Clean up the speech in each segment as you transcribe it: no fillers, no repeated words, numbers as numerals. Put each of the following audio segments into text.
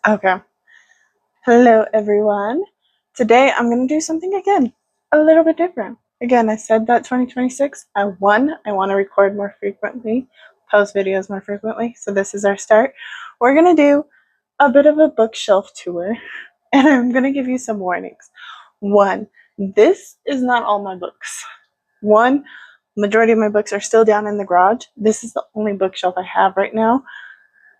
Okay. Hello, everyone. Today I'm going to do something again, a little bit different. Again, I said that 2026, I want to record more frequently, post videos more frequently. So this is our start. We're going to do a bit of a bookshelf tour, and I'm going to give you some warnings. One, this is not all my books. One, majority of my books are still down in the garage. This is the only bookshelf I have right now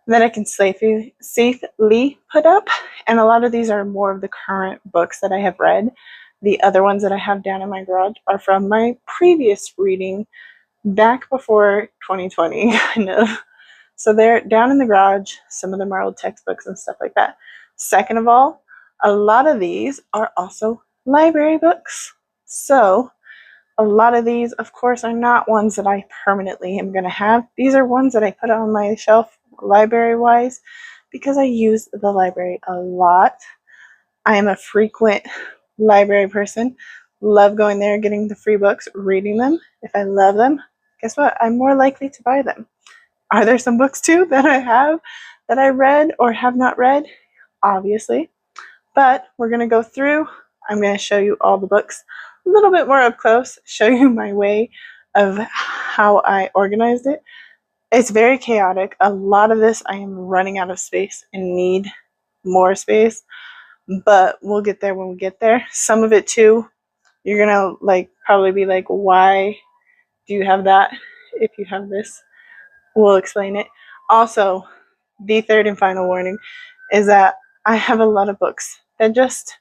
that I can safely put up. And a lot of these are more of the current books that I have read. The other ones that I have down in my garage are from my previous reading back before 2020, kind of. So they're down in the garage. Some of them are old textbooks and stuff like that. Second of all, a lot of these are also library books. So a lot of these, of course, are not ones that I permanently am going to have. These are ones that I put on my shelf library-wise because I use the library a lot. I am a frequent library person. Love going there, getting the free books, reading them. If I love them, guess what? I'm more likely to buy them. Are there some books too that I have that I read or have not read? Obviously. But we're going to go through. I'm going to show you all the books a little bit more up close, show you my way of how I organized it. It's very chaotic. A lot of this I am running out of space and need more space, but we'll get there when we get there. Some of it too, you're gonna probably be like, why do you have that if you have this? We'll explain it. Also, the third and final warning is that I have a lot of books that just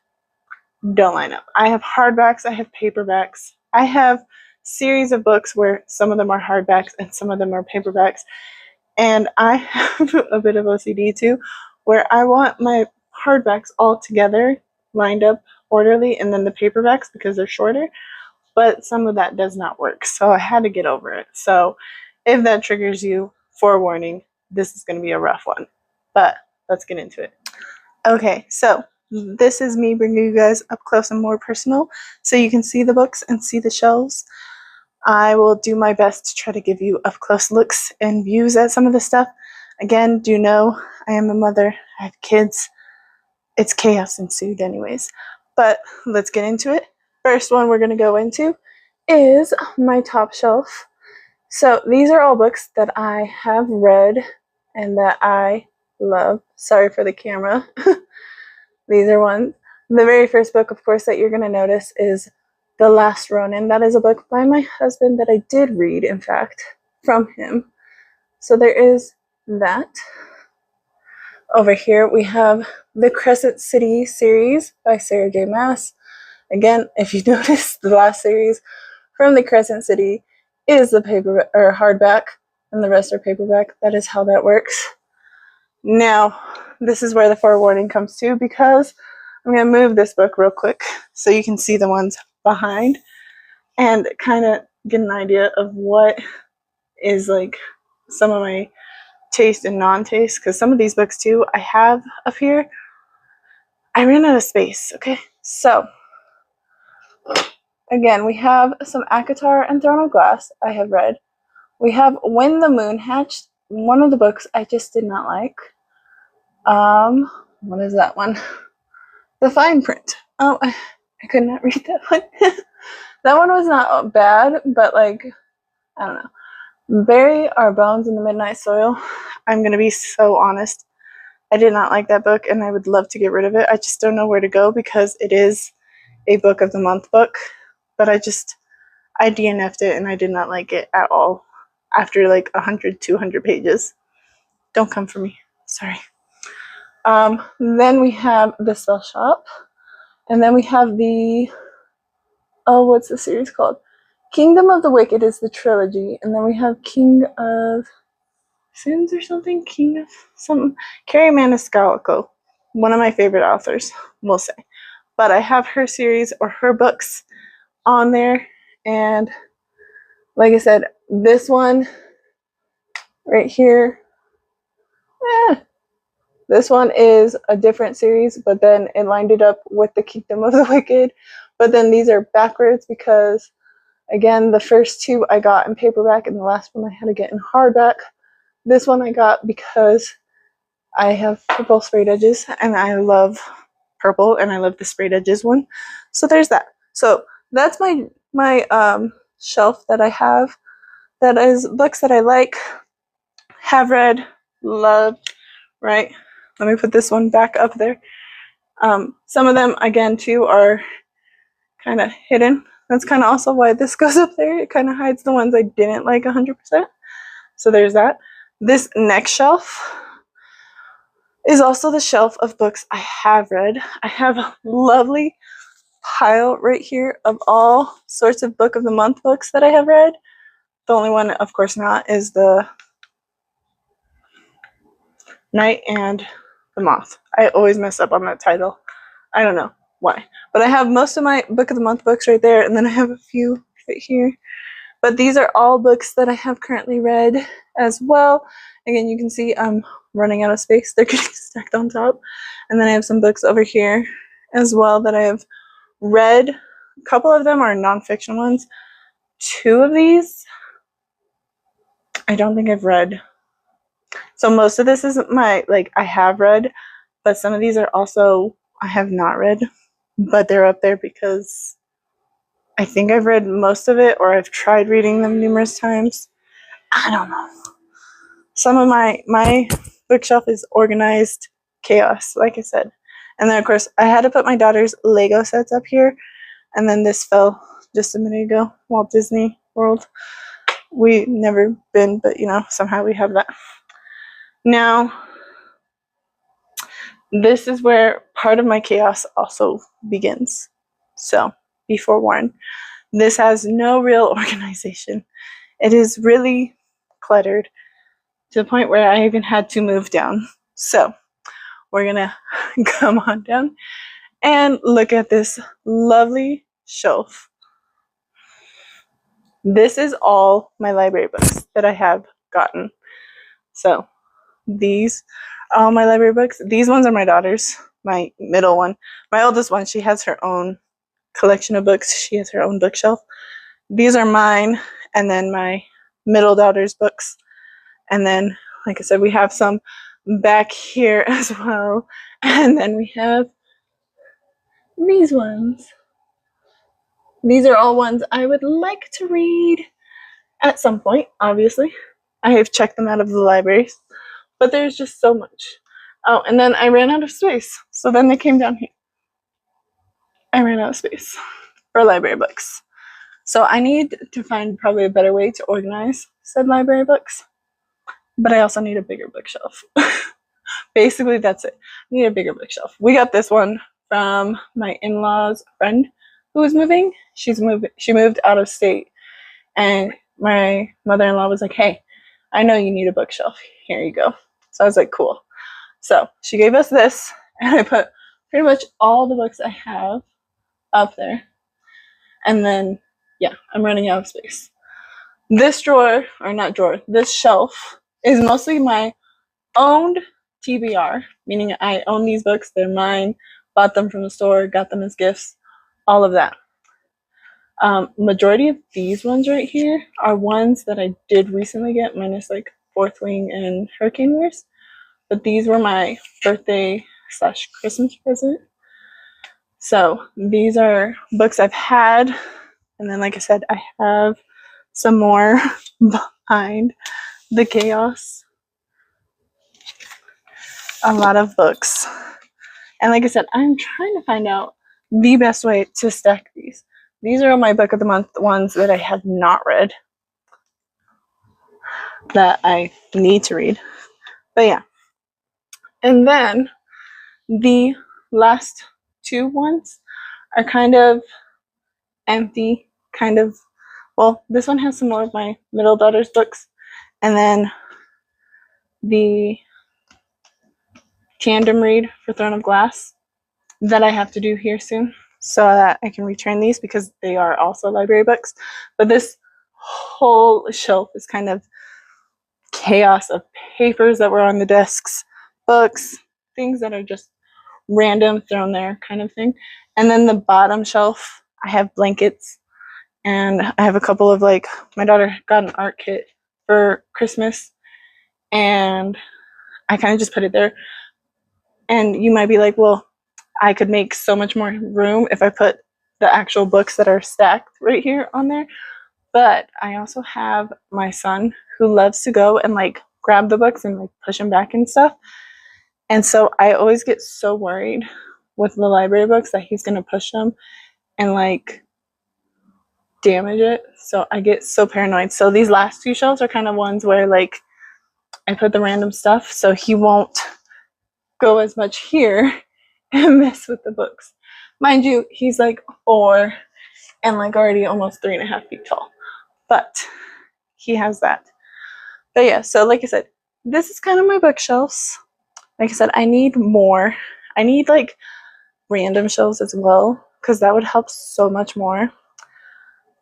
don't line up. I have hardbacks, I have paperbacks, I have series of books where some of them are hardbacks and some of them are paperbacks. And I have a bit of OCD too, where I want my hardbacks all together, lined up orderly, and then the paperbacks because they're shorter. But some of that does not work, so I had to get over it. So if that triggers you, forewarning, this is going to be a rough one. But let's get into it. Okay, so this is me bringing you guys up close and more personal so you can see the books and see the shelves. I will do my best to try to give you up close looks and views at some of the stuff. Again, do know I am a mother, I have kids. It's chaos ensued anyways. But let's get into it. First one we're going to go into is my top shelf. So these are all books that I have read and that I love. Sorry for the camera. These are ones. The very first book, of course, that you're going to notice is The Last Ronin. That is a book by my husband that I did read, in fact, from him. So there is that. Over here we have the Crescent City series by Sarah J. Maas. Again, if you notice, the last series from the Crescent City is the paper or hardback, and the rest are paperback. That is how that works. Now, this is where the forewarning comes to, because I'm going to move this book real quick so you can see the ones behind and kind of get an idea of what is like some of my taste and non-taste, because some of these books too I have up here. I ran out of space. Okay, so again, we have some ACOTAR and Throne of Glass I have read. We have When the Moon Hatched, one of the books I just did not like. What is that one? The Fine Print. Oh, I could not read that one. That one was not bad, but like, I don't know. Bury Our Bones in the Midnight Soil. I'm going to be so honest. I did not like that book, and I would love to get rid of it. I just don't know where to go because it is a book of the month book. But I DNF'd it, and I did not like it at all after like 100, 200 pages. Don't come for me. Sorry. Then we have The Spell Shop. And then we have what's the series called? Kingdom of the Wicked is the trilogy. And then we have King of Sins or something? King of something. Carrie Maniscalco. One of my favorite authors, we'll say. But I have her series or her books on there. And like I said, this one right here, this one is a different series, but then it lined it up with the Kingdom of the Wicked. But then these are backwards because, again, the first two I got in paperback and the last one I had to get in hardback. This one I got because I have purple sprayed edges, and I love purple, and I love the sprayed edges one. So there's that. So that's my shelf that I have. That is books that I like, have read, love. Right. Let me put this one back up there. Some of them, again, too, are kind of hidden. That's kind of also why this goes up there. It kind of hides the ones I didn't like 100%. So there's that. This next shelf is also the shelf of books I have read. I have a lovely pile right here of all sorts of book of the month books that I have read. The only one, of course, not is the Night and the Moth. I always mess up on that title. I don't know why. But I have most of my book of the month books right there, and then I have a few right here. But these are all books that I have currently read as well. Again, you can see I'm running out of space. They're getting stacked on top. And then I have some books over here as well that I have read. A couple of them are nonfiction ones. 2 of these, I don't think I've read. So most of this is I have read, but some of these are also I have not read. But they're up there because I think I've read most of it, or I've tried reading them numerous times. I don't know. Some of my bookshelf is organized chaos, like I said. And then, of course, I had to put my daughter's Lego sets up here. And then this fell just a minute ago. Walt Disney World. We never been, but, somehow we have that. Now, this is where part of my chaos also begins. So, be forewarned. This has no real organization. It is really cluttered to the point where I even had to move down. So we're gonna come on down and look at this lovely shelf. This is all my library books that I have gotten. So these are all my library books. These ones are my daughter's, my middle one. My oldest one, she has her own collection of books. She has her own bookshelf. These are mine, and then my middle daughter's books. And then, like I said, we have some back here as well. And then we have these ones. These are all ones I would like to read at some point, obviously. I have checked them out of the libraries, but there's just so much. Oh, and then I ran out of space. So then they came down here. I ran out of space for library books. So I need to find probably a better way to organize said library books. But I also need a bigger bookshelf. Basically, that's it. I need a bigger bookshelf. We got this one from my in-laws' friend who was moving. She moved out of state, and my mother-in-law was like, "Hey, I know you need a bookshelf. Here you go." So I was like, "Cool." So she gave us this, and I put pretty much all the books I have up there. And then, yeah, I'm running out of space. This drawer, or not drawer, this shelf is mostly my owned TBR, meaning I own these books, they're mine, bought them from the store, got them as gifts, all of that. Majority of these ones right here are ones that I did recently get, minus like Fourth Wing and Hurricane Wars. But these were my birthday/Christmas present. So these are books I've had. And then, like I said, I have some more behind the chaos. A lot of books. And like I said, I'm trying to find out the best way to stack these. These are all my book of the month ones that I have not read, that I need to read. But yeah. And then the last 2 ones are kind of empty, well, this one has some more of my middle daughter's books. And then the tandem read for Throne of Glass that I have to do here soon, so that I can return these because they are also library books. But this whole shelf is kind of chaos of papers that were on the desks, books, things that are just random thrown there kind of thing. And then the bottom shelf, I have blankets, and I have a couple of, my daughter got an art kit for Christmas, and I kind of just put it there. And you might be like, well, I could make so much more room if I put the actual books that are stacked right here on there. But I also have my son who loves to go and like grab the books and like push them back and stuff. And so I always get so worried with the library books that he's going to push them and like damage it. So I get so paranoid. So these last two shelves are kind of ones where like I put the random stuff so he won't go as much here and mess with the books. Mind you, he's like 4 and like already almost 3.5 feet tall. But he has that. But yeah, so like I said, this is kind of my bookshelves. Like I said, I need more. I need like random shelves as well because that would help so much more.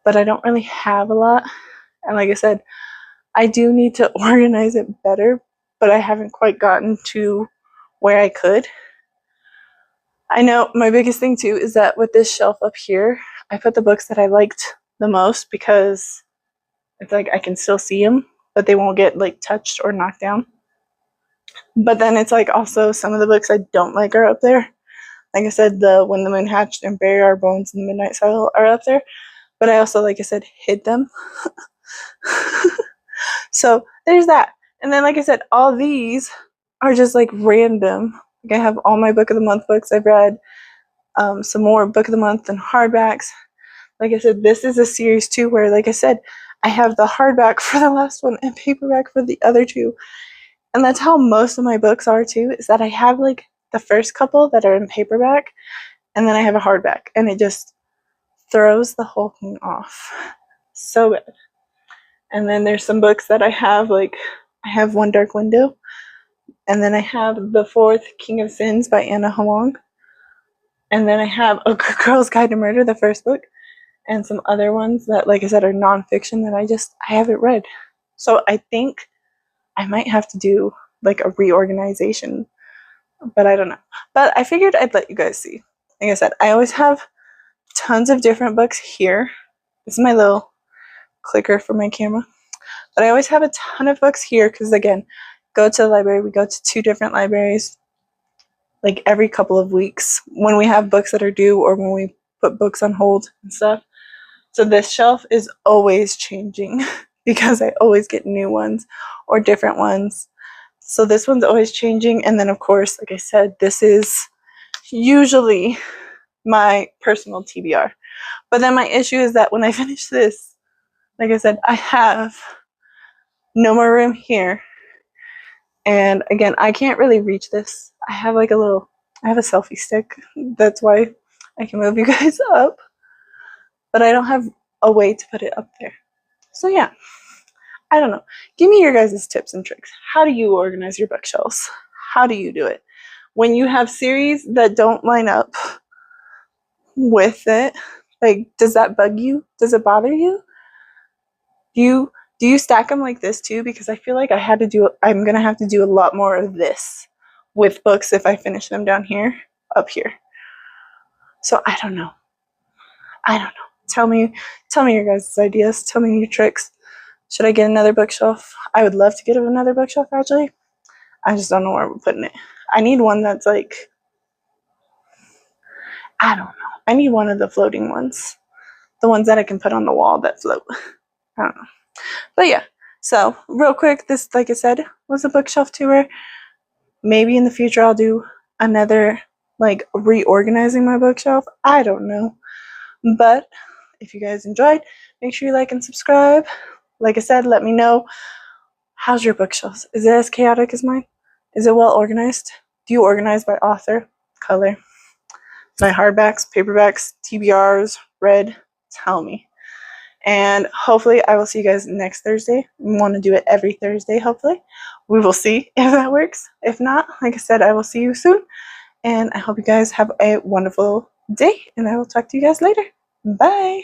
But I don't really have a lot. And like I said, I do need to organize it better, but I haven't quite gotten to where I could. I know my biggest thing too is that with this shelf up here, I put the books that I liked the most because it's like I can still see them, but they won't get like touched or knocked down. But then it's like also some of the books I don't like are up there. Like I said, the When the Moon Hatched and Bury Our Bones in the Midnight Cycle are up there. But I also, like I said, hid them. So there's that. And then, like I said, all these are just like random. Like I have all my Book of the Month books I've read, some more Book of the Month and hardbacks. Like I said, this is a series too where, like I said, I have the hardback for the last one and paperback for the other two. And that's how most of my books are too, is that I have like the first couple that are in paperback and then I have a hardback and it just throws the whole thing off so bad. And then there's some books that I have, like I have One Dark Window, and then I have The Fourth King of Sins by Anna Huang, and then I have A Good Girl's Guide to Murder, the first book, and some other ones that, like I said, are nonfiction that I haven't read. So I think I might have to do like a reorganization, but I don't know. But I figured I'd let you guys see. Like I said, I always have tons of different books here. This is my little clicker for my camera. But I always have a ton of books here because, again, go to the library. We go to 2 different libraries like every couple of weeks when we have books that are due or when we put books on hold and stuff. So this shelf is always changing because I always get new ones or different ones. So this one's always changing. And then, of course, like I said, this is usually my personal TBR. But then my issue is that when I finish this, like I said, I have no more room here. And again, I can't really reach this. I have like I have a selfie stick. That's why I can move you guys up. But I don't have a way to put it up there. So yeah, I don't know. Give me your guys' tips and tricks. How do you organize your bookshelves? How do you do it? When you have series that don't line up with it, like, does that bug you? Does it bother you? Do you stack them like this too? Because I feel like I'm gonna have to do a lot more of this with books if I finish them down here, up here. So I don't know. Tell me your guys' ideas. Tell me your tricks. Should I get another bookshelf? I would love to get another bookshelf, actually. I just don't know where I'm putting it. I need one that's like, I don't know. I need one of the floating ones. The ones that I can put on the wall that float. I don't know. But yeah, so real quick, this, like I said, was a bookshelf tour. Maybe in the future I'll do another, like, reorganizing my bookshelf. I don't know. But if you guys enjoyed, make sure you like and subscribe. Like I said, let me know, how's your bookshelves? Is it as chaotic as mine? Is it well organized? Do you organize by author, color? My hardbacks, paperbacks, TBRs, read? Tell me. And hopefully I will see you guys next Thursday. We want to do it every Thursday, hopefully. We will see if that works. If not, like I said, I will see you soon. And I hope you guys have a wonderful day. And I will talk to you guys later. Bye.